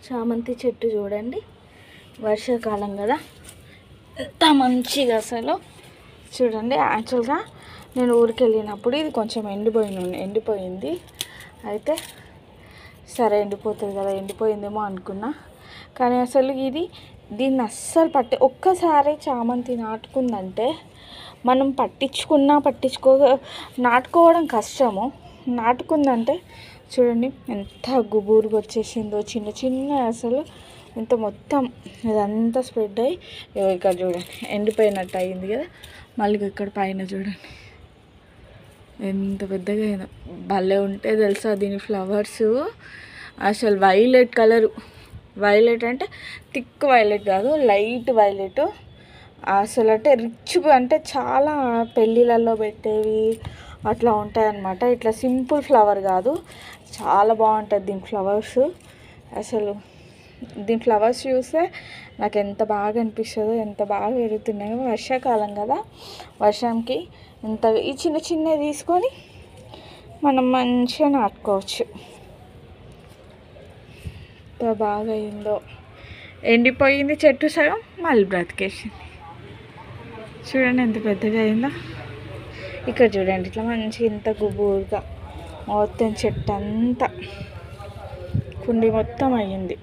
చామంతి చెట్టు చూడండి, వర్షాకాలం కదా ఎంత మంచిగా అసలు చూడండి. యాక్చువల్గా నేను ఊరికి వెళ్ళినప్పుడు ఇది కొంచెం ఎండిపోయింది. అయితే సరే ఎండిపోతుంది కదా, ఎండిపోయిందేమో అనుకున్నా. కానీ అసలు దీన్ని అస్సలు ఒక్కసారి చామంతి నాటుకుందంటే మనం నాటుకోవడం కష్టము. నాటుకుందంటే చూడండి ఎంత గుబురుగా వచ్చేసిందో, చిన్న చిన్న అసలు ఇంత మొత్తం ఇదంతా స్ప్రెడ్ అయ్యి ఇక్కడ చూడండి ఎండిపోయినట్టు అయింది కదా. మళ్ళీ ఇక్కడ పైన చూడండి ఎంత పెద్దగా అయిందో. భలే ఉంటే తెలుసా దీని ఫ్లవర్స్, అసలు వైలెట్ కలరు. వైలెట్ అంటే థిక్ వైలెట్ కాదు, లైట్ వైలెట్. అసలు అంటే రిచ్గా, అంటే చాలా పెళ్ళిళ్ళల్లో పెట్టేవి అట్లా ఉంటాయన్నమాట. ఇట్లా సింపుల్ ఫ్లవర్ కాదు, చాలా బాగుంటుంది దీని ఫ్లవర్స్. అసలు దీని ఫ్లవర్స్ చూస్తే నాకు ఎంత బాగా అనిపిస్తుందో, ఎంత బాగా పెరుగుతున్నాయో. వర్షాకాలం కదా, వర్షంకి ఈ చిన్న చిన్నవి తీసుకొని మనం మంచిగా నాటుకోవచ్చు. ఎంత బాగా అయిందో. ఎండిపోయింది చెట్టు సగం, మళ్ళీ బ్రతికేసింది. చూడండి ఎంత పెద్దగా అయిందో. ఇక్కడ చూడండి ఇట్లా మంచిగా ఇంత గుబురుగా మొత్తం చెట్టు అంతా కుండి మొత్తం అయ్యింది.